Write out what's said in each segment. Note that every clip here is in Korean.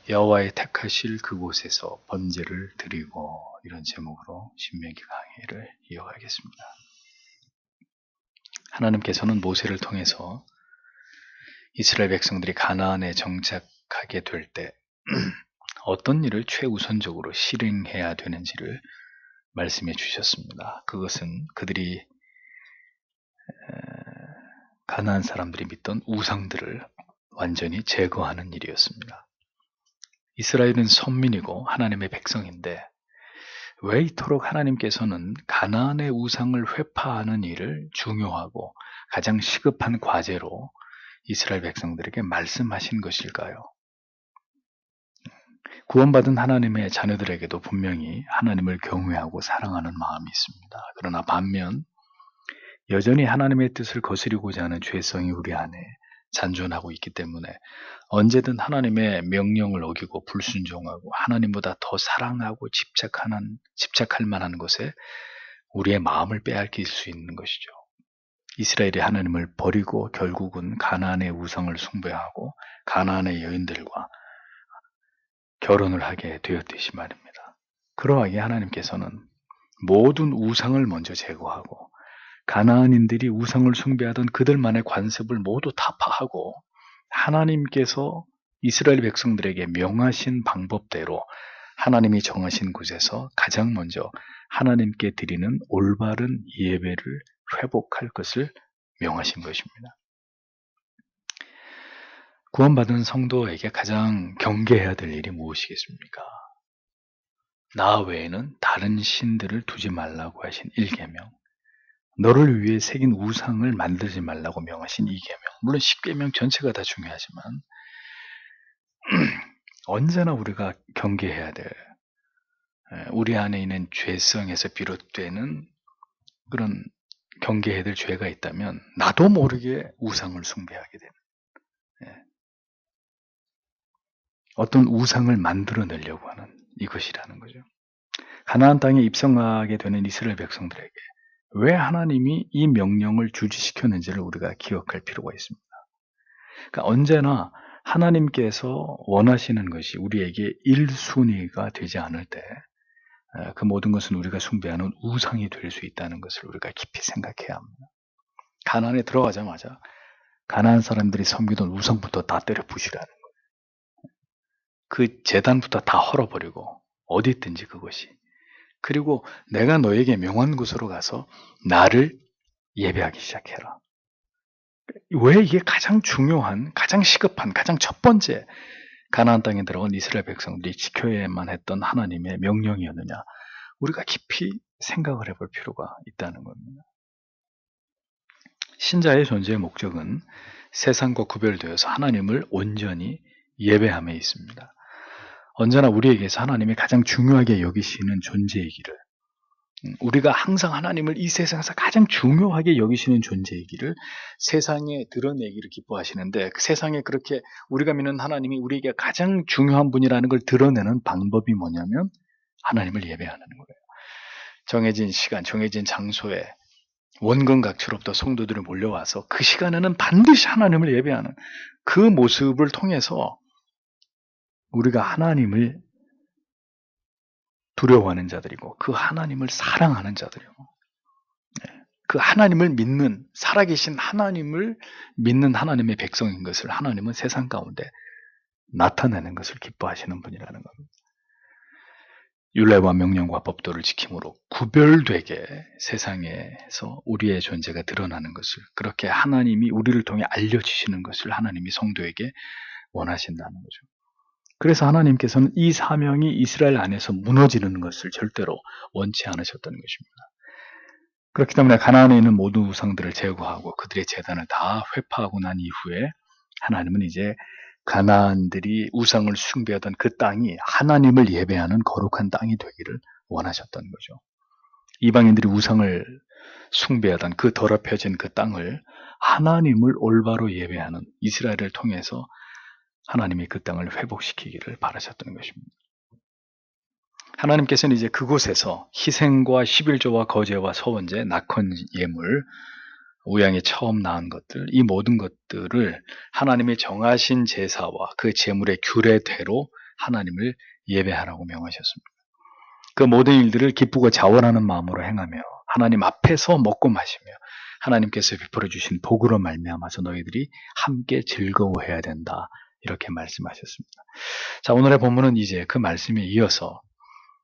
여호와의 택하실 그곳에서 번제를 드리고, 이런 제목으로 신명기 강의를 이어가겠습니다. 하나님께서는 모세를 통해서 이스라엘 백성들이 가나안에 정착하게 될 때 어떤 일을 최우선적으로 실행해야 되는지를 말씀해 주셨습니다. 그것은 그들이 가나안 사람들이 믿던 우상들을 완전히 제거하는 일이었습니다. 이스라엘은 선민이고 하나님의 백성인데 왜 이토록 하나님께서는 가나안의 우상을 회파하는 일을 중요하고 가장 시급한 과제로 이스라엘 백성들에게 말씀하신 것일까요? 구원받은 하나님의 자녀들에게도 분명히 하나님을 경외하고 사랑하는 마음이 있습니다. 그러나 반면 여전히 하나님의 뜻을 거스르고자 하는 죄성이 우리 안에 잔존하고 있기 때문에 언제든 하나님의 명령을 어기고 불순종하고 하나님보다 더 사랑하고 집착할 만한 것에 우리의 마음을 빼앗길 수 있는 것이죠. 이스라엘이 하나님을 버리고 결국은 가나안의 우상을 숭배하고 가나안의 여인들과 결혼을 하게 되었듯이 말입니다. 그러하게 하나님께서는 모든 우상을 먼저 제거하고 가나안인들이 우상을 숭배하던 그들만의 관습을 모두 타파하고 하나님께서 이스라엘 백성들에게 명하신 방법대로 하나님이 정하신 곳에서 가장 먼저 하나님께 드리는 올바른 예배를 회복할 것을 명하신 것입니다. 구원받은 성도에게 가장 경계해야 될 일이 무엇이겠습니까? 나 외에는 다른 신들을 두지 말라고 하신 1계명, 너를 위해 새긴 우상을 만들지 말라고 명하신 2계명, 물론 10계명 전체가 다 중요하지만 언제나 우리가 경계해야 될, 우리 안에 있는 죄성에서 비롯되는 그런 경계해야 될 죄가 있다면 나도 모르게 우상을 숭배하게 되는, 어떤 우상을 만들어내려고 하는 이것이라는 거죠. 가나안 땅에 입성하게 되는 이스라엘 백성들에게 왜 하나님이 이 명령을 주지시켰는지를 우리가 기억할 필요가 있습니다. 그러니까 언제나 하나님께서 원하시는 것이 우리에게 1순위가 되지 않을 때 그 모든 것은 우리가 숭배하는 우상이 될 수 있다는 것을 우리가 깊이 생각해야 합니다. 가나안에 들어가자마자 가나안 사람들이 섬기던 우상부터 다 때려 부시라는 거예요. 그 제단부터 다 헐어버리고 어디 있든지 그것이. 그리고 내가 너에게 명한 곳으로 가서 나를 예배하기 시작해라. 왜 이게 가장 중요한, 가장 시급한, 가장 첫 번째 가나안 땅에 들어간 이스라엘 백성들이 지켜야만 했던 하나님의 명령이었느냐? 우리가 깊이 생각을 해볼 필요가 있다는 겁니다. 신자의 존재의 목적은 세상과 구별되어서 하나님을 온전히 예배함에 있습니다. 언제나 우리에게서 하나님이 가장 중요하게 여기시는 존재이기를, 우리가 항상 하나님을 이 세상에서 가장 중요하게 여기시는 존재이기를 세상에 드러내기를 기뻐하시는데, 그 세상에 그렇게 우리가 믿는 하나님이 우리에게 가장 중요한 분이라는 걸 드러내는 방법이 뭐냐면 하나님을 예배하는 거예요. 정해진 시간, 정해진 장소에 원근각처로부터 성도들이 몰려와서 그 시간에는 반드시 하나님을 예배하는 그 모습을 통해서 우리가 하나님을 두려워하는 자들이고 그 하나님을 사랑하는 자들이고 그 하나님을 믿는, 살아계신 하나님을 믿는 하나님의 백성인 것을 하나님은 세상 가운데 나타내는 것을 기뻐하시는 분이라는 겁니다. 율례와 명령과 법도를 지킴으로 구별되게 세상에서 우리의 존재가 드러나는 것을, 그렇게 하나님이 우리를 통해 알려주시는 것을 하나님이 성도에게 원하신다는 거죠. 그래서 하나님께서는 이 사명이 이스라엘 안에서 무너지는 것을 절대로 원치 않으셨다는 것입니다. 그렇기 때문에 가나안에 있는 모든 우상들을 제거하고 그들의 제단을 다 회파하고 난 이후에 하나님은 이제 가나안들이 우상을 숭배하던 그 땅이 하나님을 예배하는 거룩한 땅이 되기를 원하셨던 거죠. 이방인들이 우상을 숭배하던 그 더럽혀진 그 땅을 하나님을 올바로 예배하는 이스라엘을 통해서 하나님이 그 땅을 회복시키기를 바라셨던 것입니다. 하나님께서는 이제 그곳에서 희생과 11조와 거제와 서원제, 낙헌 예물, 우양이 처음 낳은 것들, 이 모든 것들을 하나님이 정하신 제사와 그 제물의 규례대로 하나님을 예배하라고 명하셨습니다. 그 모든 일들을 기쁘고 자원하는 마음으로 행하며 하나님 앞에서 먹고 마시며 하나님께서 베풀어 주신 복으로 말미암아서 너희들이 함께 즐거워해야 된다. 이렇게 말씀하셨습니다. 자, 오늘의 본문은 이제 그 말씀에 이어서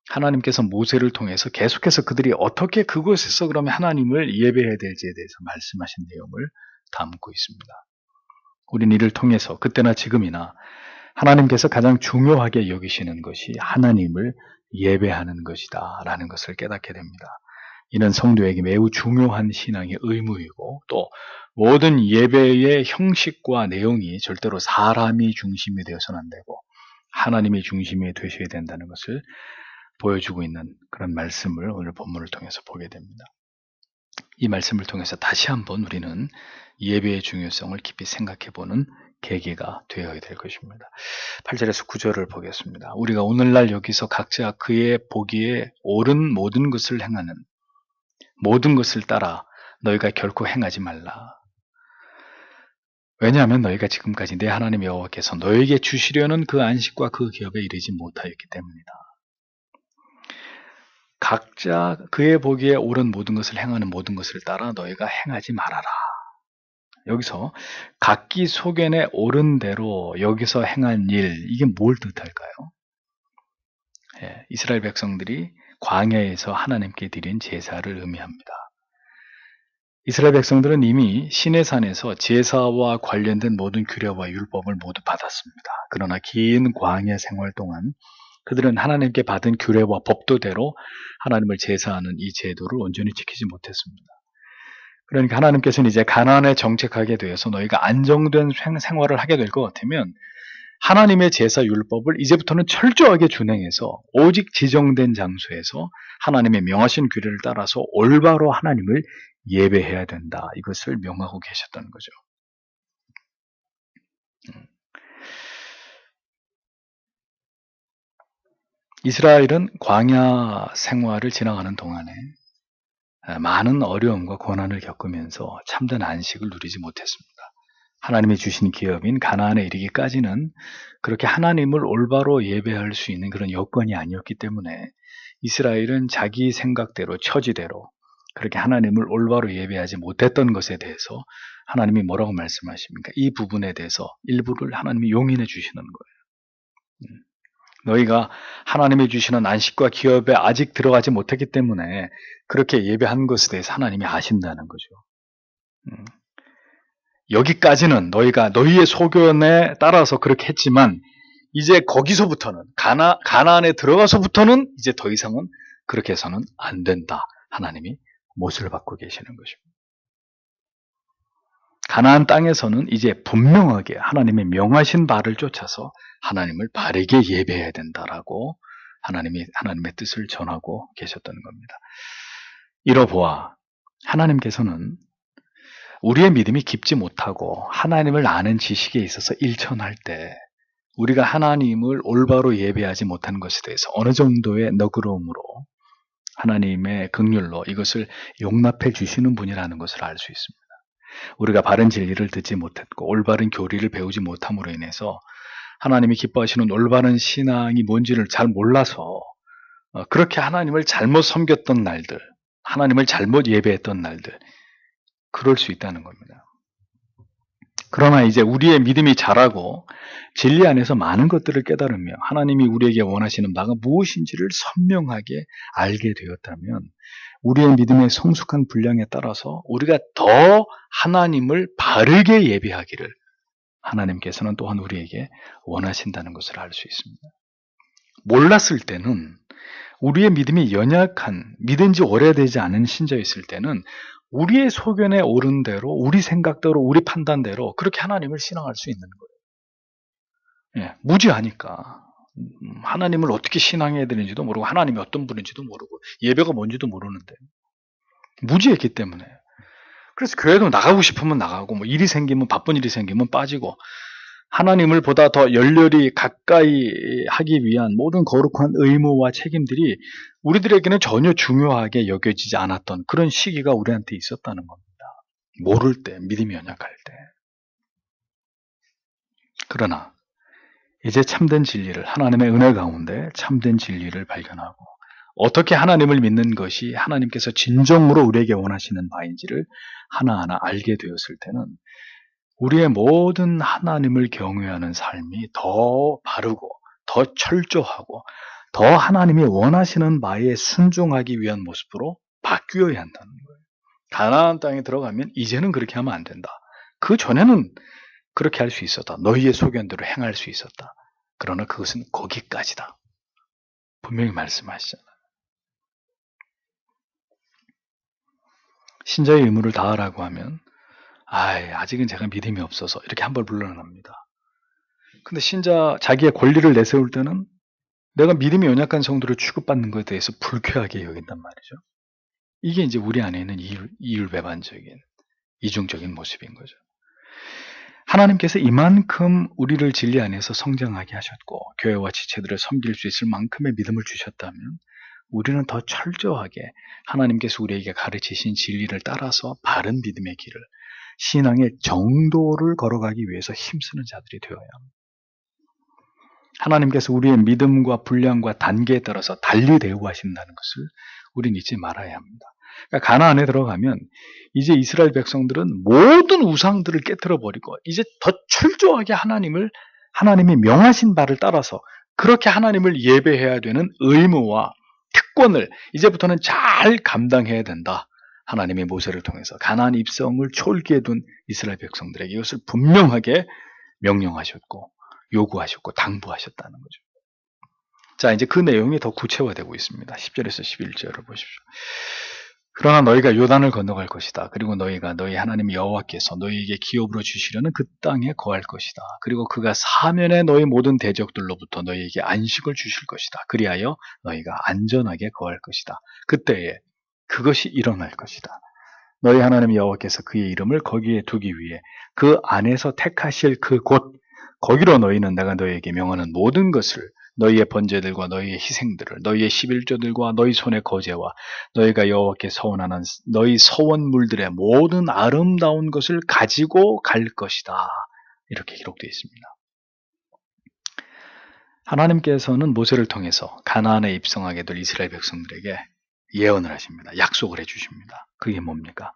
하나님께서 모세를 통해서 계속해서 그들이 어떻게 그곳에서 그러면 하나님을 예배해야 될지에 대해서 말씀하신 내용을 담고 있습니다. 우린 이를 통해서 그때나 지금이나 하나님께서 가장 중요하게 여기시는 것이 하나님을 예배하는 것이다 라는 것을 깨닫게 됩니다. 이는 성도에게 매우 중요한 신앙의 의무이고 또 모든 예배의 형식과 내용이 절대로 사람이 중심이 되어서는 안 되고 하나님이 중심이 되셔야 된다는 것을 보여주고 있는 그런 말씀을 오늘 본문을 통해서 보게 됩니다. 이 말씀을 통해서 다시 한번 우리는 예배의 중요성을 깊이 생각해보는 계기가 되어야 될 것입니다. 8절에서 9절을 보겠습니다. 우리가 오늘날 여기서 각자 그의 보기에 옳은 모든 것을 행하는 모든 것을 따라 너희가 결코 행하지 말라. 왜냐하면 너희가 지금까지 내 하나님 여호와께서 너희에게 주시려는 그 안식과 그 기업에 이르지 못하였기 때문이다. 각자 그의 보기에 옳은 모든 것을 행하는 모든 것을 따라 너희가 행하지 말아라. 여기서 각기 소견에 옳은 대로 여기서 행한 일, 이게 뭘 뜻할까요? 이스라엘 백성들이 광야에서 하나님께 드린 제사를 의미합니다. 이스라엘 백성들은 이미 시내산에서 제사와 관련된 모든 규례와 율법을 모두 받았습니다. 그러나 긴 광야 생활 동안 그들은 하나님께 받은 규례와 법도대로 하나님을 제사하는 이 제도를 온전히 지키지 못했습니다. 그러니까 하나님께서는 이제 가나안에 정착하게 되어서 너희가 안정된 생활을 하게 될 것 같으면 하나님의 제사 율법을 이제부터는 철저하게 준행해서 오직 지정된 장소에서 하나님의 명하신 규례를 따라서 올바로 하나님을 예배해야 된다. 이것을 명하고 계셨다는 거죠. 이스라엘은 광야 생활을 지나가는 동안에 많은 어려움과 고난을 겪으면서 참된 안식을 누리지 못했습니다. 하나님이 주신 기업인 가나안에 이르기까지는 그렇게 하나님을 올바로 예배할 수 있는 그런 여건이 아니었기 때문에 이스라엘은 자기 생각대로 처지대로 그렇게 하나님을 올바로 예배하지 못했던 것에 대해서 하나님이 뭐라고 말씀하십니까? 이 부분에 대해서 일부를 하나님이 용인해 주시는 거예요. 너희가 하나님이 주시는 안식과 기업에 아직 들어가지 못했기 때문에 그렇게 예배한 것에 대해서 하나님이 아신다는 거죠. 여기까지는 너희가 너희의 소견에 따라서 그렇게 했지만 이제 거기서부터는 가나안에 들어가서부터는 이제 더 이상은 그렇게 해서는 안 된다. 하나님이 못을 받고 계시는 것입니다. 가나안 땅에서는 이제 분명하게 하나님의 명하신 바를 쫓아서 하나님을 바르게 예배해야 된다라고 하나님의 뜻을 전하고 계셨던 겁니다. 이러보아 하나님께서는 우리의 믿음이 깊지 못하고 하나님을 아는 지식에 있어서 일천할 때 우리가 하나님을 올바로 예배하지 못하는 것에 대해서 어느 정도의 너그러움으로 하나님의 긍휼로 이것을 용납해 주시는 분이라는 것을 알 수 있습니다. 우리가 바른 진리를 듣지 못했고 올바른 교리를 배우지 못함으로 인해서 하나님이 기뻐하시는 올바른 신앙이 뭔지를 잘 몰라서 그렇게 하나님을 잘못 섬겼던 날들, 하나님을 잘못 예배했던 날들, 그럴 수 있다는 겁니다. 그러나 이제 우리의 믿음이 자라고 진리 안에서 많은 것들을 깨달으며 하나님이 우리에게 원하시는 바가 무엇인지를 선명하게 알게 되었다면 우리의 믿음의 성숙한 분량에 따라서 우리가 더 하나님을 바르게 예배하기를 하나님께서는 또한 우리에게 원하신다는 것을 알 수 있습니다. 몰랐을 때는 우리의 믿음이 연약한, 믿은 지 오래되지 않은 신자였을 때는 우리의 소견에 옳은 대로, 우리 생각대로, 우리 판단대로 그렇게 하나님을 신앙할 수 있는 거예요. 무지하니까. 하나님을 어떻게 신앙해야 되는지도 모르고 하나님이 어떤 분인지도 모르고 예배가 뭔지도 모르는데 무지했기 때문에 그래서 교회도 나가고 싶으면 나가고 뭐 일이 생기면 바쁜 일이 생기면 빠지고 하나님을 보다 더 열렬히 가까이 하기 위한 모든 거룩한 의무와 책임들이 우리들에게는 전혀 중요하게 여겨지지 않았던 그런 시기가 우리한테 있었다는 겁니다. 모를 때, 믿음이 연약할 때. 그러나 이제 참된 진리를, 하나님의 은혜 가운데 참된 진리를 발견하고 어떻게 하나님을 믿는 것이 하나님께서 진정으로 우리에게 원하시는 바인지를 하나하나 알게 되었을 때는 우리의 모든 하나님을 경외하는 삶이 더 바르고 더 철저하고 더 하나님이 원하시는 바에 순종하기 위한 모습으로 바뀌어야 한다는 거예요. 가나안 땅에 들어가면 이제는 그렇게 하면 안 된다. 그 전에는 그렇게 할 수 있었다. 너희의 소견대로 행할 수 있었다. 그러나 그것은 거기까지다. 분명히 말씀하시잖아요. 신자의 의무를 다하라고 하면 아직은 제가 믿음이 없어서 이렇게 한 번 물러납니다. 근데 신자 자기의 권리를 내세울 때는 내가 믿음이 연약한 성도를 취급받는 것에 대해서 불쾌하게 여긴단 말이죠. 이게 이제 우리 안에 있는 이율배반적인 이중적인 모습인 거죠. 하나님께서 이만큼 우리를 진리 안에서 성장하게 하셨고 교회와 지체들을 섬길 수 있을 만큼의 믿음을 주셨다면 우리는 더 철저하게 하나님께서 우리에게 가르치신 진리를 따라서 바른 믿음의 길을, 신앙의 정도를 걸어가기 위해서 힘쓰는 자들이 되어야 합니다. 하나님께서 우리의 믿음과 분량과 단계에 따라서 달리 대우하신다는 것을 우리는 잊지 말아야 합니다. 그러니까 가나안에 들어가면 이제 이스라엘 백성들은 모든 우상들을 깨트려버리고 이제 더 철저하게 하나님이 명하신 바를 따라서 그렇게 하나님을 예배해야 되는 의무와 특권을 이제부터는 잘 감당해야 된다. 하나님의 모세를 통해서 가나안 입성을 초월기에 둔 이스라엘 백성들에게 이것을 분명하게 명령하셨고 요구하셨고 당부하셨다는 거죠. 자, 이제 그 내용이 더 구체화되고 있습니다. 10절에서 11절을 보십시오. 그러나 너희가 요단을 건너갈 것이다. 그리고 너희가 너희 하나님 여호와께서 너희에게 기업으로 주시려는 그 땅에 거할 것이다. 그리고 그가 사면에 너희 모든 대적들로부터 너희에게 안식을 주실 것이다. 그리하여 너희가 안전하게 거할 것이다. 그때에 그것이 일어날 것이다. 너희 하나님 여호와께서 그의 이름을 거기에 두기 위해 그 안에서 택하실 그 곳, 거기로 너희는 내가 너희에게 명하는 모든 것을, 너희의 번제들과 너희의 희생들을, 너희의 11조들과 너희 손의 거제와 너희가 여호와께 서원하는 너희 서원물들의 모든 아름다운 것을 가지고 갈 것이다. 이렇게 기록되어 있습니다. 하나님께서는 모세를 통해서 가나안에 입성하게 될 이스라엘 백성들에게 예언을 하십니다. 약속을 해주십니다. 그게 뭡니까?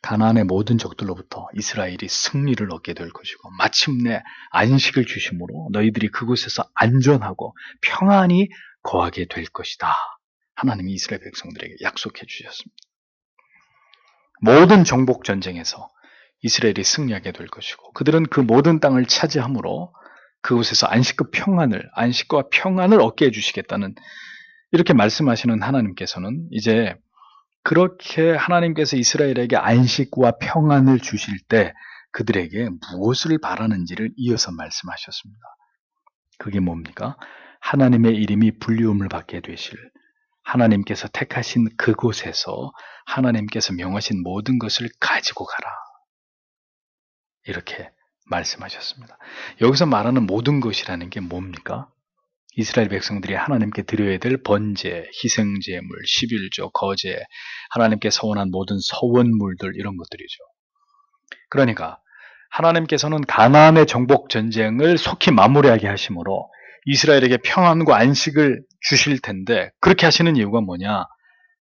가나안의 모든 적들로부터 이스라엘이 승리를 얻게 될 것이고 마침내 안식을 주심으로 너희들이 그곳에서 안전하고 평안히 거하게 될 것이다. 하나님이 이스라엘 백성들에게 약속해 주셨습니다. 모든 정복 전쟁에서 이스라엘이 승리하게 될 것이고 그들은 그 모든 땅을 차지함으로 그곳에서 안식과 평안을 얻게 해주시겠다는 이렇게 말씀하시는 하나님께서는 이제 그렇게 하나님께서 이스라엘에게 안식과 평안을 주실 때 그들에게 무엇을 바라는지를 이어서 말씀하셨습니다. 그게 뭡니까? 하나님의 이름이 불리움을 받게 되실, 하나님께서 택하신 그곳에서 하나님께서 명하신 모든 것을 가지고 가라. 이렇게 말씀하셨습니다. 여기서 말하는 모든 것이라는 게 뭡니까? 이스라엘 백성들이 하나님께 드려야 될 번제, 희생제물, 11조, 거제, 하나님께 서원한 모든 서원물들 이런 것들이죠. 그러니까 하나님께서는 가나안의 정복 전쟁을 속히 마무리하게 하심으로 이스라엘에게 평안과 안식을 주실 텐데 그렇게 하시는 이유가 뭐냐?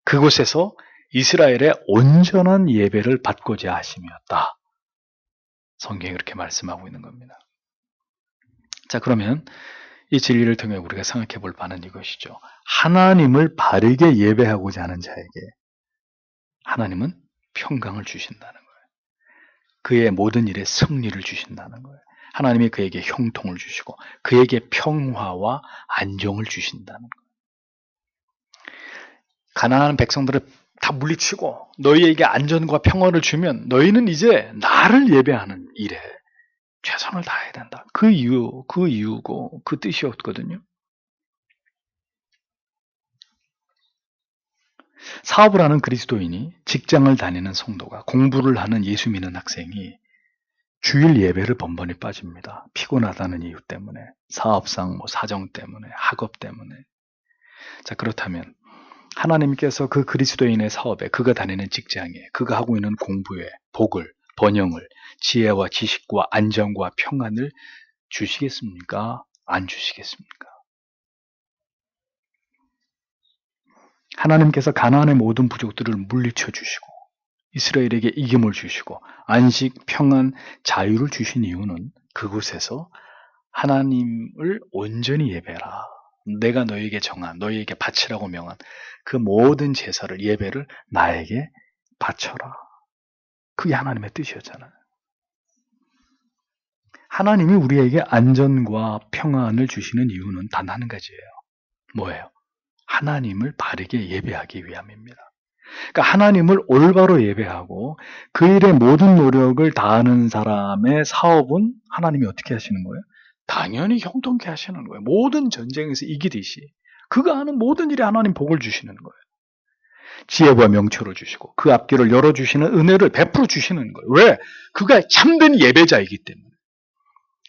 그곳에서 이스라엘의 온전한 예배를 받고자 하심이었다. 성경이 그렇게 말씀하고 있는 겁니다. 자, 그러면 이 진리를 통해 우리가 생각해 볼 바는 이것이죠. 하나님을 바르게 예배하고자 하는 자에게 하나님은 평강을 주신다는 거예요. 그의 모든 일에 승리를 주신다는 거예요. 하나님이 그에게 형통을 주시고 그에게 평화와 안정을 주신다는 거예요. 가난한 백성들을 다 물리치고 너희에게 안전과 평화를 주면 너희는 이제 나를 예배하는 일에 최선을 다해야 된다. 그 이유고 그 뜻이었거든요. 사업을 하는 그리스도인이, 직장을 다니는 성도가, 공부를 하는 예수 믿는 학생이 주일 예배를 번번이 빠집니다. 피곤하다는 이유 때문에, 사업상 사정 때문에, 학업 때문에. 자, 그렇다면 하나님께서 그 그리스도인의 사업에, 그가 다니는 직장에, 그가 하고 있는 공부에 복을, 번영을, 지혜와 지식과 안정과 평안을 주시겠습니까? 안 주시겠습니까? 하나님께서 가나안의 모든 부족들을 물리쳐 주시고 이스라엘에게 이김을 주시고 안식, 평안, 자유를 주신 이유는 그곳에서 하나님을 온전히 예배하라. 내가 너에게 정한, 너에게 바치라고 명한 그 모든 제사를, 예배를 나에게 바쳐라. 그게 하나님의 뜻이었잖아요. 하나님이 우리에게 안전과 평안을 주시는 이유는 단 한 가지예요. 뭐예요? 하나님을 바르게 예배하기 위함입니다. 그러니까 하나님을 올바로 예배하고 그 일에 모든 노력을 다하는 사람의 사업은 하나님이 어떻게 하시는 거예요? 당연히 형통케 하시는 거예요. 모든 전쟁에서 이기듯이 그가 하는 모든 일에 하나님 복을 주시는 거예요. 지혜와 명철을 주시고 그 앞길을 열어주시는 은혜를 베풀어 주시는 거예요. 왜? 그가 참된 예배자이기 때문에.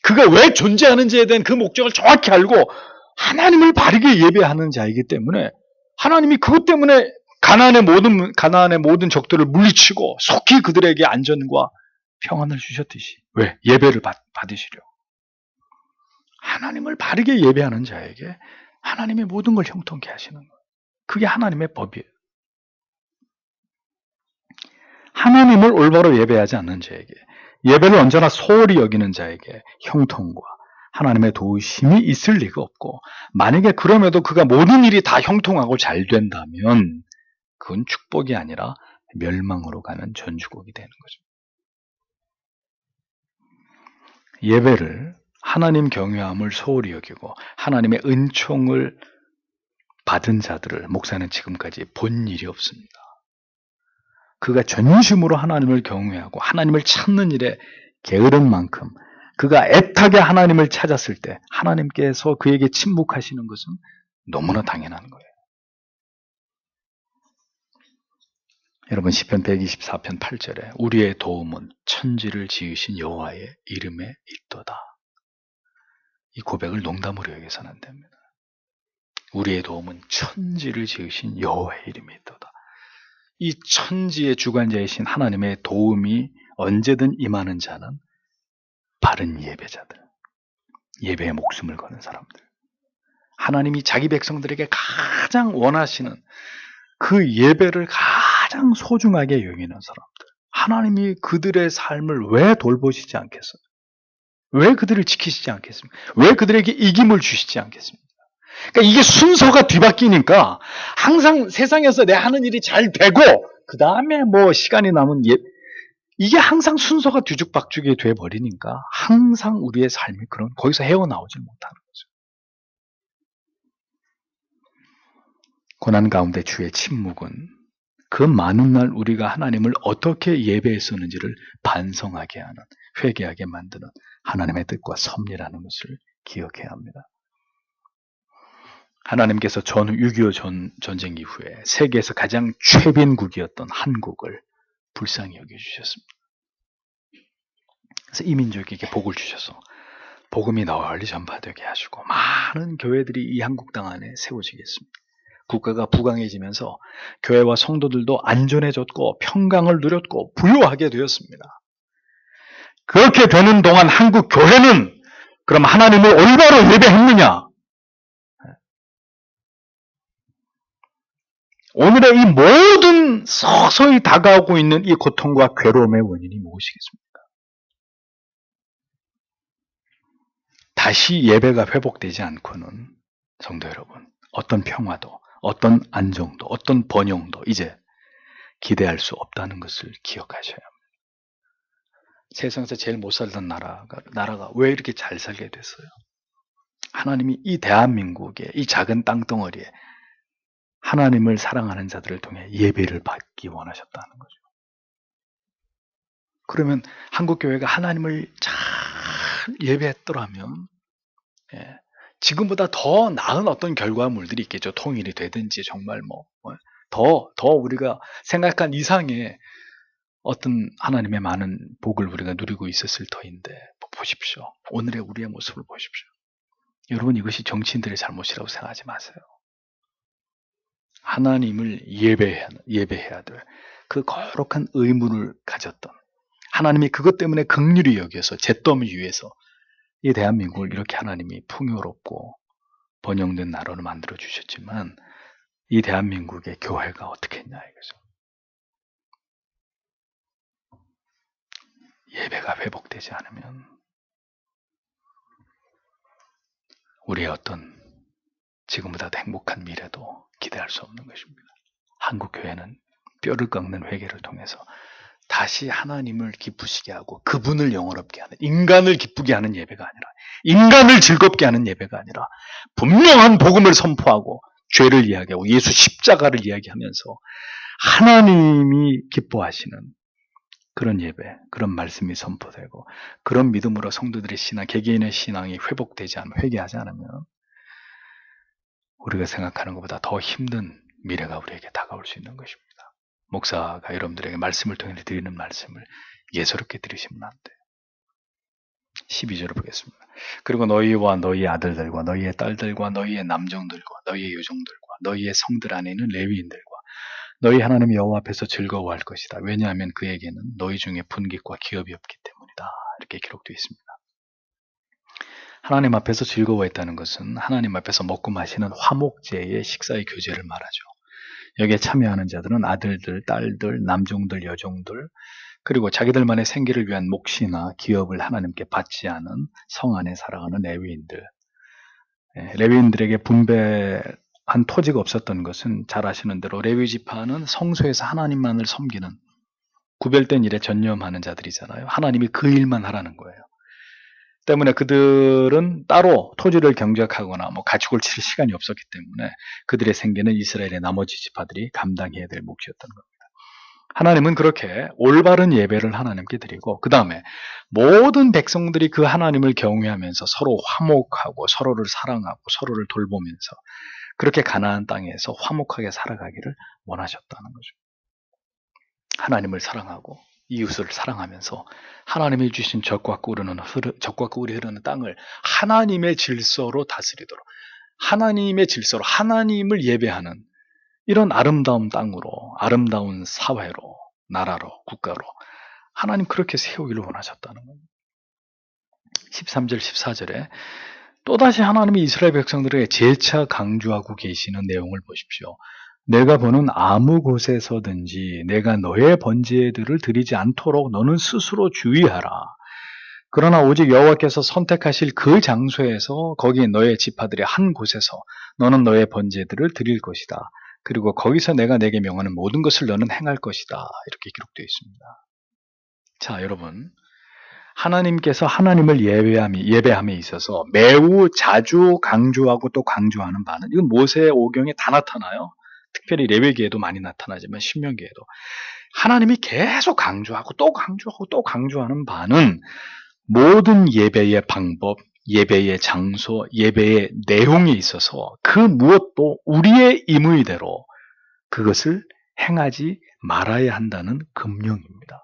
그가 왜 존재하는지에 대한 그 목적을 정확히 알고 하나님을 바르게 예배하는 자이기 때문에 하나님이 그것 때문에 가나안의 모든 적들을 물리치고 속히 그들에게 안전과 평안을 주셨듯이. 왜? 예배를 받으시려. 하나님을 바르게 예배하는 자에게 하나님의 모든 걸 형통케 하시는 거예요. 그게 하나님의 법이에요. 하나님을 올바로 예배하지 않는 자에게, 예배를 언제나 소홀히 여기는 자에게 형통과 하나님의 도우심이 있을 리가 없고, 만약에 그럼에도 그가 모든 일이 다 형통하고 잘 된다면 그건 축복이 아니라 멸망으로 가는 전주곡이 되는 거죠. 예배를 하나님 경외함을 소홀히 여기고 하나님의 은총을 받은 자들을 목사는 지금까지 본 일이 없습니다. 그가 전심으로 하나님을 경외하고 하나님을 찾는 일에 게으른 만큼 그가 애타게 하나님을 찾았을 때 하나님께서 그에게 침묵하시는 것은 너무나 당연한 거예요. 여러분 시편 124편 8절에 우리의 도움은 천지를 지으신 여호와의 이름에 있도다. 이 고백을 농담으로 여기서는 안 됩니다. 우리의 도움은 천지를 지으신 여호와의 이름에 있도다. 이 천지의 주관자이신 하나님의 도움이 언제든 임하는 자는 바른 예배자들, 예배에 목숨을 거는 사람들, 하나님이 자기 백성들에게 가장 원하시는 그 예배를 가장 소중하게 여기는 사람들, 하나님이 그들의 삶을 왜 돌보시지 않겠어요? 왜 그들을 지키시지 않겠습니까? 왜 그들에게 이김을 주시지 않겠습니까? 그러니까 이게 순서가 뒤바뀌니까 항상 세상에서 내 하는 일이 잘 되고 그 다음에 뭐 시간이 남은 이게 항상 순서가 뒤죽박죽이 돼버리니까 항상 우리의 삶이 그런 거기서 헤어나오질 못하는 거죠. 고난 가운데 주의 침묵은 그 많은 날 우리가 하나님을 어떻게 예배했었는지를 반성하게 하는, 회개하게 만드는 하나님의 뜻과 섭리라는 것을 기억해야 합니다. 하나님께서 6.25 전쟁 이후에 세계에서 가장 최빈국이었던 한국을 불쌍히 여겨주셨습니다. 그래서 이 민족에게 복을 주셔서 복음이 널리 전파되게 하시고 많은 교회들이 이 한국 땅 안에 세워지겠습니다. 국가가 부강해지면서 교회와 성도들도 안전해졌고 평강을 누렸고 부유하게 되었습니다. 그렇게 되는 동안 한국 교회는 그럼 하나님을 올바로 예배했느냐? 오늘의 이 모든 서서히 다가오고 있는 이 고통과 괴로움의 원인이 무엇이겠습니까? 다시 예배가 회복되지 않고는 성도 여러분, 어떤 평화도, 어떤 안정도, 어떤 번영도 이제 기대할 수 없다는 것을 기억하셔야 합니다. 세상에서 제일 못 살던 나라가 왜 이렇게 잘 살게 됐어요? 하나님이 이 대한민국의 이 작은 땅덩어리에 하나님을 사랑하는 자들을 통해 예배를 받기 원하셨다는 거죠. 그러면 한국교회가 하나님을 잘 예배했더라면 지금보다 더 나은 어떤 결과물들이 있겠죠. 통일이 되든지 정말 더 우리가 생각한 이상의 어떤 하나님의 많은 복을 우리가 누리고 있었을 터인데 보십시오. 오늘의 우리의 모습을 보십시오. 여러분 이것이 정치인들의 잘못이라고 생각하지 마세요. 하나님을 예배해야 될 그 거룩한 의무를 가졌던 하나님이 그것 때문에 긍휼히 여겨서 잿더미 위에서 이 대한민국을 이렇게 하나님이 풍요롭고 번영된 나라로 만들어 주셨지만 이 대한민국의 교회가 어떻게 했냐 이거죠. 예배가 회복되지 않으면 우리의 어떤 지금보다 더 행복한 미래도 기대할 수 없는 것입니다. 한국 교회는 뼈를 깎는 회개를 통해서 다시 하나님을 기쁘시게 하고 그분을 영원롭게 하는, 인간을 기쁘게 하는 예배가 아니라, 인간을 즐겁게 하는 예배가 아니라 분명한 복음을 선포하고 죄를 이야기하고 예수 십자가를 이야기하면서 하나님이 기뻐하시는 그런 예배, 그런 말씀이 선포되고 그런 믿음으로 성도들의 신앙, 개개인의 신앙이 회복되지 않으면, 회개하지 않으면 우리가 생각하는 것보다 더 힘든 미래가 우리에게 다가올 수 있는 것입니다. 목사가 여러분들에게 말씀을 통해 드리는 말씀을 예사롭게 들으시면 안 돼요. 12절을 보겠습니다. 그리고 너희와 너희 아들들과 너희의 딸들과 너희의 남종들과 너희의 여종들과 너희의 성들 안에 있는 레위인들과 너희 하나님 여호와 앞에서 즐거워할 것이다. 왜냐하면 그에게는 너희 중에 분깃과 기업이 없기 때문이다. 이렇게 기록되어 있습니다. 하나님 앞에서 즐거워했다는 것은 하나님 앞에서 먹고 마시는 화목제의 식사의 교제를 말하죠. 여기에 참여하는 자들은 아들들, 딸들, 남종들, 여종들, 그리고 자기들만의 생계를 위한 몫이나 기업을 하나님께 받지 않은 성 안에 살아가는 레위인들. 레위인들에게 분배한 토지가 없었던 것은 잘 아시는 대로 레위 지파는 성소에서 하나님만을 섬기는 구별된 일에 전념하는 자들이잖아요. 하나님이 그 일만 하라는 거예요. 때문에 그들은 따로 토지를 경작하거나 가축을 칠 시간이 없었기 때문에 그들의 생계는 이스라엘의 나머지 지파들이 감당해야 될 몫이었던 겁니다. 하나님은 그렇게 올바른 예배를 하나님께 드리고 그 다음에 모든 백성들이 그 하나님을 경외하면서 서로 화목하고 서로를 사랑하고 서로를 돌보면서 그렇게 가나안 땅에서 화목하게 살아가기를 원하셨다는 거죠. 하나님을 사랑하고 이웃을 사랑하면서 하나님이 주신 적과 꿀이 흐르는 땅을 하나님의 질서로 다스리도록, 하나님의 질서로 하나님을 예배하는 이런 아름다운 땅으로, 아름다운 사회로, 나라로, 국가로 하나님 그렇게 세우기를 원하셨다는 겁니다. 13절, 14절에 또다시 하나님이 이스라엘 백성들에게 재차 강조하고 계시는 내용을 보십시오. 내가 보는 아무 곳에서든지 내가 너의 번제들을 드리지 않도록 너는 스스로 주의하라. 그러나 오직 여호와께서 선택하실 그 장소에서 거기 너의 지파들의 한 곳에서 너는 너의 번제들을 드릴 것이다. 그리고 거기서 내가 내게 명하는 모든 것을 너는 행할 것이다. 이렇게 기록되어 있습니다. 자, 여러분. 하나님께서 하나님을 예배함에 있어서 매우 자주 강조하고 또 강조하는 바는 이건 모세 오경에 다 나타나요. 특별히 레위기에도 많이 나타나지만 신명기에도 하나님이 계속 강조하고 또 강조하고 또 강조하는 바는 모든 예배의 방법, 예배의 장소, 예배의 내용에 있어서 그 무엇도 우리의 임의대로 그것을 행하지 말아야 한다는 금령입니다.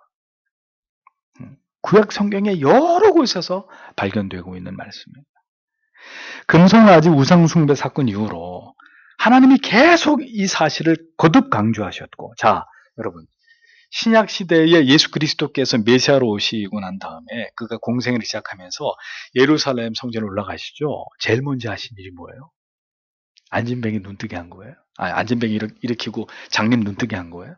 구약 성경의 여러 곳에서 발견되고 있는 말씀입니다. 금송아지 우상숭배 사건 이후로 하나님이 계속 이 사실을 거듭 강조하셨고, 자, 여러분, 신약 시대에 예수 그리스도께서 메시아로 오시고 난 다음에 그가 공생을 시작하면서 예루살렘 성전에 올라가시죠. 제일 먼저 하신 일이 뭐예요? 안진뱅이 눈뜨게 한 거예요? 안진뱅이 일으키고 장님 눈뜨게 한 거예요?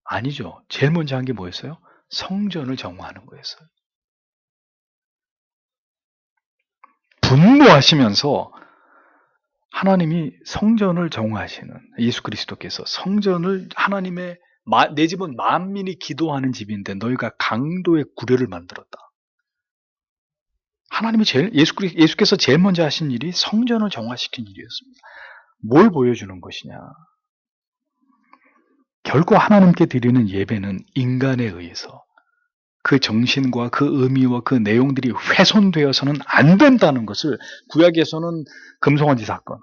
아니죠. 제일 먼저 한 게 뭐였어요? 성전을 정화하는 거였어요. 분노하시면서 하나님이 성전을 정화하시는 예수 그리스도께서 성전을 하나님의 내 집은 만민이 기도하는 집인데 너희가 강도의 구례를 만들었다. 하나님이 예수께서 제일 먼저 하신 일이 성전을 정화시킨 일이었습니다. 뭘 보여주는 것이냐? 결코 하나님께 드리는 예배는 인간에 의해서 그 정신과 그 의미와 그 내용들이 훼손되어서는 안 된다는 것을 구약에서는 금송아지 사건,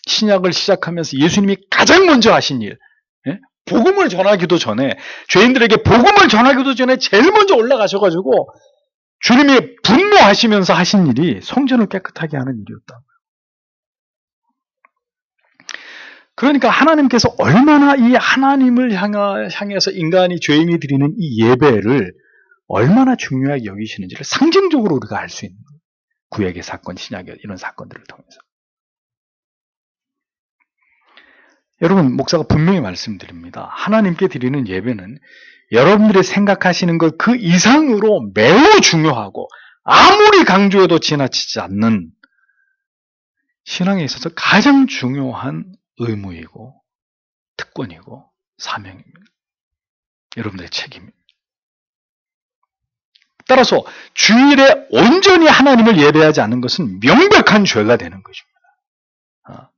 신약을 시작하면서 예수님이 가장 먼저 하신 일, 복음을 전하기도 전에, 죄인들에게 복음을 전하기도 전에 제일 먼저 올라가셔가지고 주님이 분노하시면서 하신 일이 성전을 깨끗하게 하는 일이었다고요. 그러니까 하나님께서 얼마나 이 하나님을 향해서 인간이 죄인이 드리는 이 예배를 얼마나 중요하게 여기시는지를 상징적으로 우리가 알 수 있는 거예요. 구약의 사건, 신약의 이런 사건들을 통해서. 여러분, 목사가 분명히 말씀드립니다. 하나님께 드리는 예배는 여러분들이 생각하시는 것 그 이상으로 매우 중요하고 아무리 강조해도 지나치지 않는 신앙에 있어서 가장 중요한 의무이고 특권이고 사명입니다. 여러분들의 책임입니다. 따라서 주일에 온전히 하나님을 예배하지 않는 것은 명백한 죄가 되는 것입니다.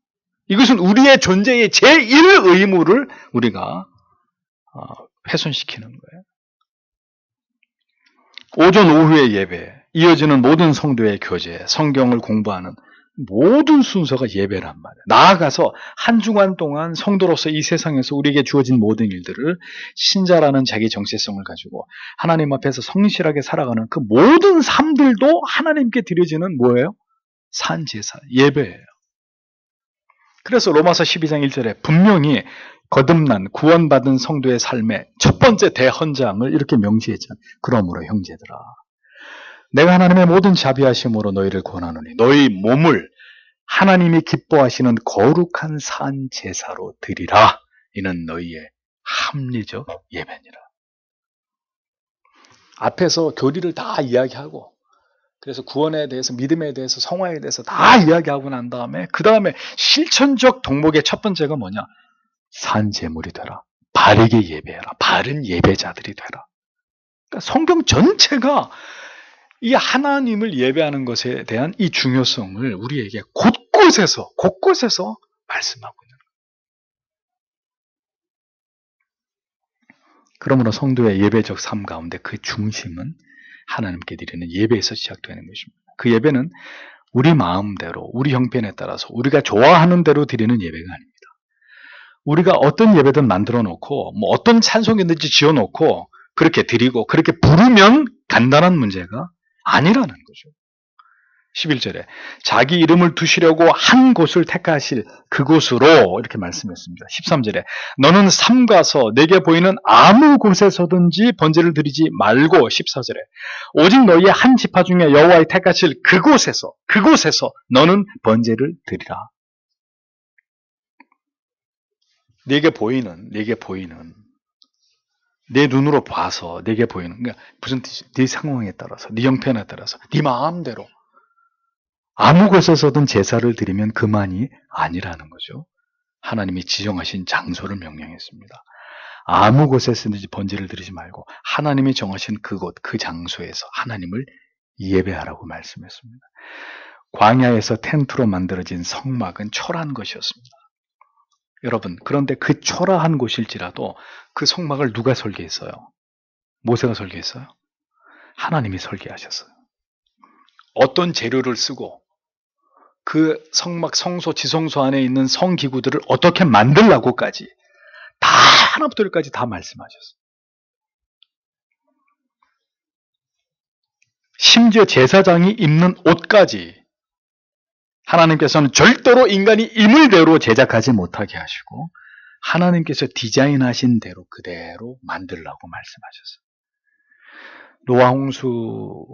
이것은 우리의 존재의 제1 의무를 우리가 훼손시키는 거예요. 오전 오후의 예배, 이어지는 모든 성도의 교제, 성경을 공부하는 모든 순서가 예배란 말이에요. 나아가서 한 주간 동안 성도로서 이 세상에서 우리에게 주어진 모든 일들을 신자라는 자기 정체성을 가지고 하나님 앞에서 성실하게 살아가는 그 모든 삶들도 하나님께 드려지는 뭐예요? 산제사, 예배예요. 그래서 로마서 12장 1절에 분명히 거듭난 구원받은 성도의 삶의 첫 번째 대헌장을 이렇게 명시했잖아요. 그러므로 형제들아, 내가 하나님의 모든 자비하심으로 너희를 권하노니 너희 몸을 하나님이 기뻐하시는 거룩한 산 제사로 드리라. 이는 너희의 합리적 예배니라. 앞에서 교리를 다 이야기하고, 그래서 구원에 대해서, 믿음에 대해서, 성화에 대해서 다 이야기하고 난 다음에 그 다음에 실천적 덕목의 첫 번째가 뭐냐? 산제물이 되라. 바르게 예배해라. 바른 예배자들이 되라. 그러니까 성경 전체가 이 하나님을 예배하는 것에 대한 이 중요성을 우리에게 곳곳에서 말씀하고 있는 거예요. 그러므로 성도의 예배적 삶 가운데 그 중심은 하나님께 드리는 예배에서 시작되는 것입니다. 그 예배는 우리 마음대로, 우리 형편에 따라서 우리가 좋아하는 대로 드리는 예배가 아닙니다. 우리가 어떤 예배든 만들어 놓고 어떤 찬송이든지 지어 놓고 그렇게 드리고 그렇게 부르면 간단한 문제가 아니라는 거죠. 11절에 자기 이름을 두시려고 한 곳을 택하실 그곳으로 이렇게 말씀했습니다. 13절에 너는 삼가서 내게 보이는 아무 곳에서든지 번제를 드리지 말고 14절에 오직 너희의 한 지파 중에 여호와의 택하실 그곳에서 너는 번제를 드리라. 내게 보이는 내 눈으로 봐서 내게 보이는, 그러니까 무슨 뜻이? 네 상황에 따라서, 네 형편에 따라서, 네 마음대로 아무 곳에서든 제사를 드리면 그만이 아니라는 거죠. 하나님이 지정하신 장소를 명령했습니다. 아무 곳에서든지 번제를 드리지 말고 하나님이 정하신 그곳, 그 장소에서 하나님을 예배하라고 말씀했습니다. 광야에서 텐트로 만들어진 성막은 초라한 것이었습니다. 여러분, 그런데 그 초라한 곳일지라도 그 성막을 누가 설계했어요? 모세가 설계했어요? 하나님이 설계하셨어요. 어떤 재료를 쓰고 그 성막, 성소, 지성소 안에 있는 성기구들을 어떻게 만들라고까지 다 하나부터 열까지 다 말씀하셨어요. 심지어 제사장이 입는 옷까지 하나님께서는 절대로 인간이 임을 대로 제작하지 못하게 하시고 하나님께서 디자인하신 대로 그대로 만들라고 말씀하셨어요. 노아 홍수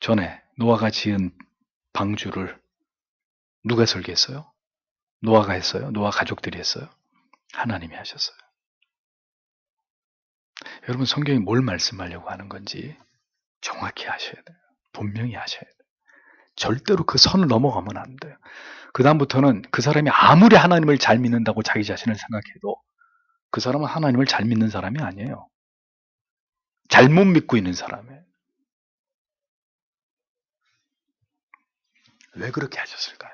전에 노아가 지은 방주를 누가 설계했어요? 노아가 했어요? 노아 가족들이 했어요? 하나님이 하셨어요. 여러분, 성경이 뭘 말씀하려고 하는 건지 정확히 아셔야 돼요. 분명히 아셔야 돼요. 절대로 그 선을 넘어가면 안 돼요. 그 다음부터는 그 사람이 아무리 하나님을 잘 믿는다고 자기 자신을 생각해도 그 사람은 하나님을 잘 믿는 사람이 아니에요. 잘못 믿고 있는 사람이에요. 왜 그렇게 하셨을까요?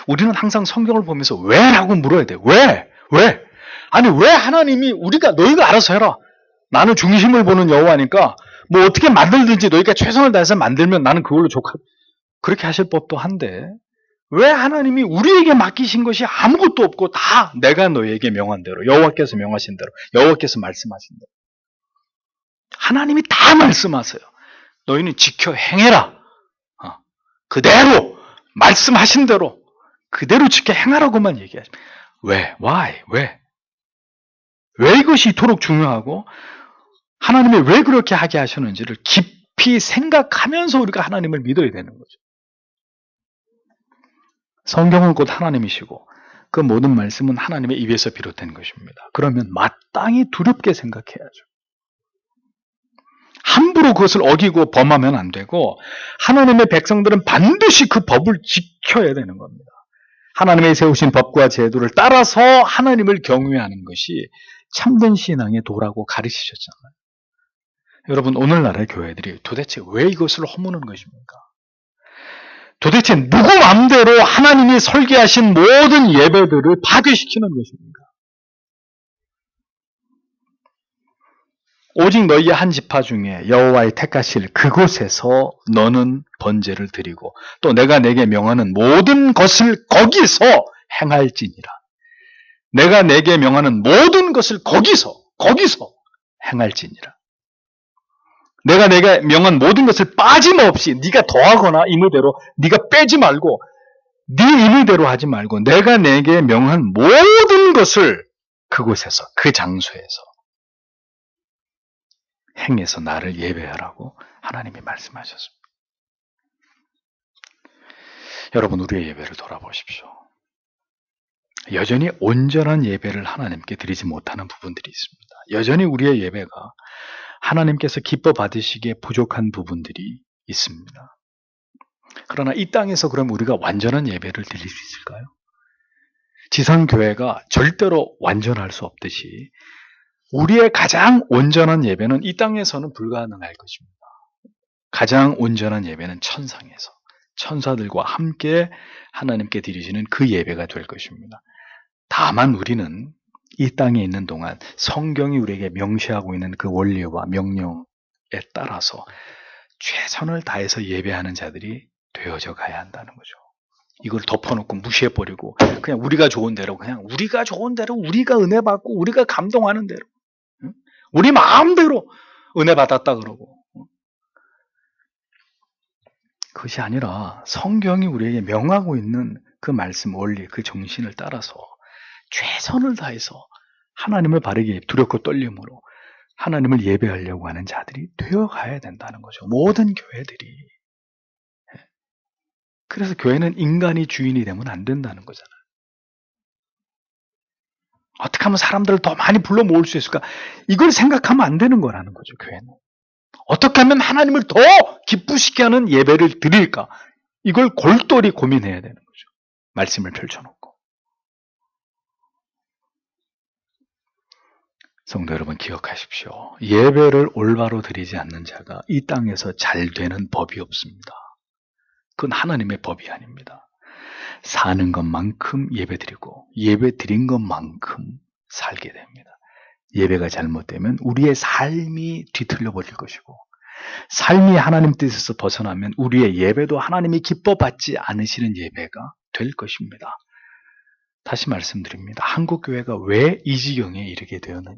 우리는 항상 성경을 보면서 왜라고 물어야 돼요. 왜? 아니, 왜 하나님이 너희가 알아서 해라. 나는 중심을 보는 여호와니까 뭐 어떻게 만들든지 너희가 최선을 다해서 만들면 나는 그걸로 그렇게 하실 법도 한데 왜 하나님이 우리에게 맡기신 것이 아무것도 없고 다 내가 너희에게 명한 대로, 여호와께서 명하신 대로, 여호와께서 말씀하신 대로 하나님이 다 말씀하세요. 너희는 지켜 행해라. 그대로 말씀하신 대로 그대로 지켜 행하라고만 얘기하십니다. 왜? Why? 왜 이것이 이토록 중요하고 하나님이 왜 그렇게 하게 하셨는지를 깊이 깊이 생각하면서 우리가 하나님을 믿어야 되는 거죠. 성경은 곧 하나님이시고 그 모든 말씀은 하나님의 입에서 비롯된 것입니다. 그러면 마땅히 두렵게 생각해야죠. 함부로 그것을 어기고 범하면 안 되고 하나님의 백성들은 반드시 그 법을 지켜야 되는 겁니다. 하나님의 세우신 법과 제도를 따라서 하나님을 경외하는 것이 참된 신앙의 도라고 가르치셨잖아요. 여러분, 오늘날의 교회들이 도대체 왜 이것을 허무는 것입니까? 도대체 누구 마음대로 하나님이 설계하신 모든 예배들을 파괴시키는 것입니까? 오직 너희의 한 지파 중에 여호와의 택하실 그곳에서 너는 번제를 드리고 또 내가 내게 명하는 모든 것을 거기서 행할지니라. 내가 내게 명하는 모든 것을 거기서 행할지니라. 내가 내게 명한 모든 것을 빠짐없이 네가 더하거나 임의대로 네가 빼지 말고 네 임의대로 하지 말고 내가 내게 명한 모든 것을 그곳에서 그 장소에서 행해서 나를 예배하라고 하나님이 말씀하셨습니다. 여러분, 우리의 예배를 돌아보십시오. 여전히 온전한 예배를 하나님께 드리지 못하는 부분들이 있습니다. 여전히 우리의 예배가 하나님께서 기뻐 받으시기에 부족한 부분들이 있습니다. 그러나 이 땅에서 그럼 우리가 완전한 예배를 드릴 수 있을까요? 지상교회가 절대로 완전할 수 없듯이 우리의 가장 온전한 예배는 이 땅에서는 불가능할 것입니다. 가장 온전한 예배는 천상에서 천사들과 함께 하나님께 드리시는 그 예배가 될 것입니다. 다만 우리는 이 땅에 있는 동안 성경이 우리에게 명시하고 있는 그 원리와 명령에 따라서 최선을 다해서 예배하는 자들이 되어져 가야 한다는 거죠. 이걸 덮어놓고 무시해버리고 그냥 우리가 좋은 대로 우리가 은혜 받고 우리가 감동하는 대로 우리 마음대로 은혜 받았다 그러고 그것이 아니라 성경이 우리에게 명하고 있는 그 말씀 원리 그 정신을 따라서 최선을 다해서 하나님을 바르게 두렵고 떨림으로 하나님을 예배하려고 하는 자들이 되어가야 된다는 거죠. 모든 교회들이. 그래서 교회는 인간이 주인이 되면 안 된다는 거잖아요. 어떻게 하면 사람들을 더 많이 불러 모을 수 있을까? 이걸 생각하면 안 되는 거라는 거죠, 교회는. 어떻게 하면 하나님을 더 기쁘시게 하는 예배를 드릴까? 이걸 골똘히 고민해야 되는 거죠. 말씀을 펼쳐놓고. 성도 여러분 기억하십시오. 예배를 올바로 드리지 않는 자가 이 땅에서 잘 되는 법이 없습니다. 그건 하나님의 법이 아닙니다. 사는 것만큼 예배 드리고 예배 드린 것만큼 살게 됩니다. 예배가 잘못되면 우리의 삶이 뒤틀려 버릴 것이고 삶이 하나님 뜻에서 벗어나면 우리의 예배도 하나님이 기뻐 받지 않으시는 예배가 될 것입니다. 다시 말씀드립니다. 한국교회가 왜 이 지경에 이르게 되었느냐.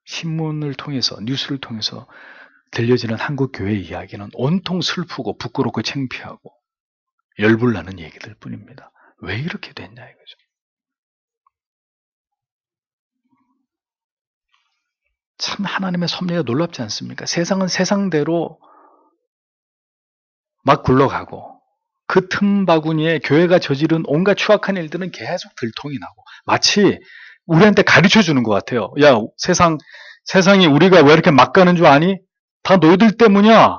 신문을 통해서 뉴스를 통해서 들려지는 한국교회 이야기는 온통 슬프고 부끄럽고 창피하고 열불나는 얘기들 뿐입니다. 왜 이렇게 됐냐 이거죠. 참 하나님의 섭리가 놀랍지 않습니까? 세상은 세상대로 막 굴러가고 그 틈바구니에 교회가 저지른 온갖 추악한 일들은 계속 들통이 나고 마치 우리한테 가르쳐주는 것 같아요. 야, 세상이 우리가 왜 이렇게 막 가는 줄 아니? 다 너희들 때문이야.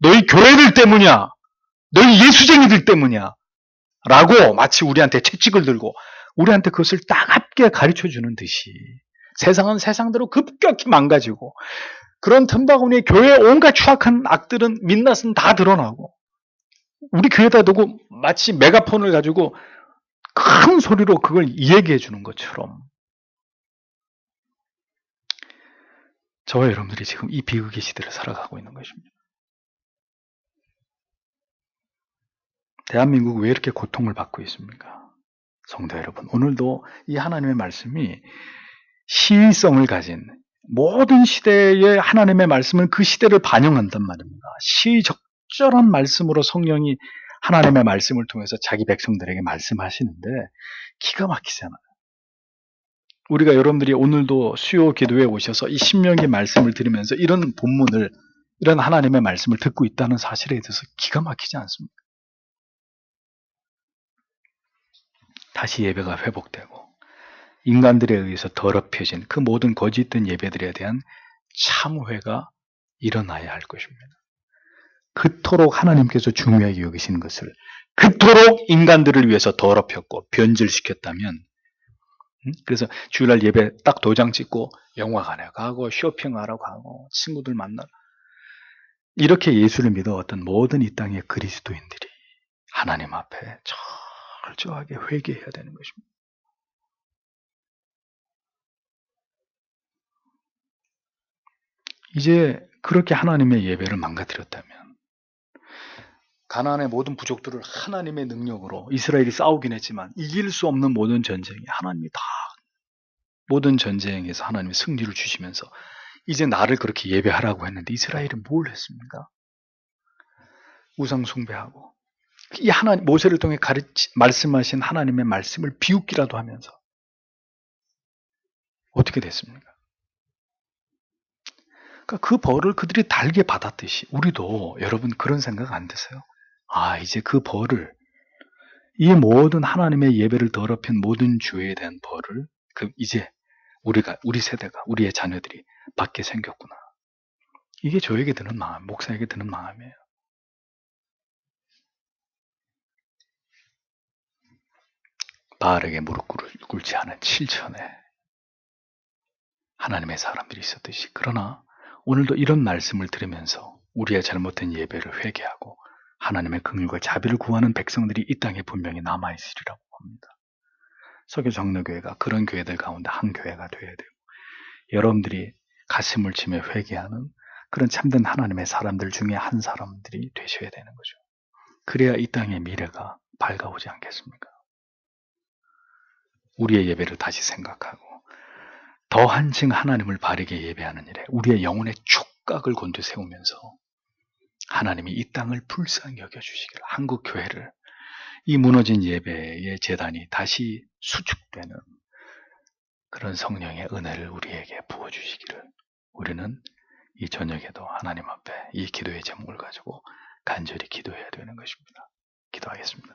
너희 교회들 때문이야. 너희 예수쟁이들 때문이야. 라고 마치 우리한테 채찍을 들고 우리한테 그것을 따갑게 가르쳐주는 듯이 세상은 세상대로 급격히 망가지고 그런 틈바구니에 교회의 온갖 추악한 악들은 민낯은 다 드러나고 우리 교회에다 두고 마치 메가폰을 가지고 큰 소리로 그걸 이야기해 주는 것처럼 저와 여러분들이 지금 이 비극의 시대를 살아가고 있는 것입니다. 대한민국 왜 이렇게 고통을 받고 있습니까? 성도 여러분, 오늘도 이 하나님의 말씀이 시의성을 가진 모든 시대의 하나님의 말씀은 그 시대를 반영한단 말입니다. 시의적절한 말씀으로 성령이 하나님의 말씀을 통해서 자기 백성들에게 말씀하시는데 기가 막히잖아요. 우리가 여러분들이 오늘도 수요 기도에 오셔서 이 신명기 말씀을 들으면서 이런 본문을, 이런 하나님의 말씀을 듣고 있다는 사실에 대해서 기가 막히지 않습니까? 다시 예배가 회복되고 인간들에 의해서 더럽혀진 그 모든 거짓된 예배들에 대한 참회가 일어나야 할 것입니다. 그토록 하나님께서 중요하게 여기시는 것을 그토록 인간들을 위해서 더럽혔고 변질시켰다면, 그래서 주일날 예배 딱 도장 찍고 영화관에 가고 쇼핑하러 가고 친구들 만나러, 이렇게 예수를 믿어왔던 모든 이 땅의 그리스도인들이 하나님 앞에 철저하게 회개해야 되는 것입니다. 이제 그렇게 하나님의 예배를 망가뜨렸다면, 가나안의 모든 부족들을 하나님의 능력으로 이스라엘이 싸우긴 했지만 이길 수 없는 모든 전쟁에 하나님이 다, 모든 전쟁에서 하나님이 승리를 주시면서 이제 나를 그렇게 예배하라고 했는데 이스라엘이 뭘 했습니까? 우상 숭배하고 이 하나님, 모세를 통해 말씀하신 하나님의 말씀을 비웃기라도 하면서 어떻게 됐습니까? 그러니까 그 벌을 그들이 달게 받았듯이 우리도, 여러분 그런 생각 안 드세요? 아, 이제 그 벌을, 이 모든 하나님의 예배를 더럽힌 모든 죄에 대한 벌을 이제 우리 세대가, 우리의 자녀들이 받게 생겼구나. 이게 저에게 드는 마음, 목사에게 드는 마음이에요. 바알에게 무릎 꿇지 않은 7천에 하나님의 사람들이 있었듯이, 그러나 오늘도 이런 말씀을 들으면서 우리의 잘못된 예배를 회개하고 하나님의 긍휼과 자비를 구하는 백성들이 이 땅에 분명히 남아있으리라고 봅니다. 서교 장로교회가 그런 교회들 가운데 한 교회가 되어야 되고, 여러분들이 가슴을 치며 회개하는 그런 참된 하나님의 사람들 중에 한 사람들이 되셔야 되는 거죠. 그래야 이 땅의 미래가 밝아오지 않겠습니까? 우리의 예배를 다시 생각하고 더 한층 하나님을 바르게 예배하는 일에 우리의 영혼의 촉각을 곤두세우면서 하나님이 이 땅을 불쌍히 여겨주시기를, 한국 교회를, 이 무너진 예배의 재단이 다시 수축되는 그런 성령의 은혜를 우리에게 부어주시기를, 우리는 이 저녁에도 하나님 앞에 이 기도의 제목을 가지고 간절히 기도해야 되는 것입니다. 기도하겠습니다.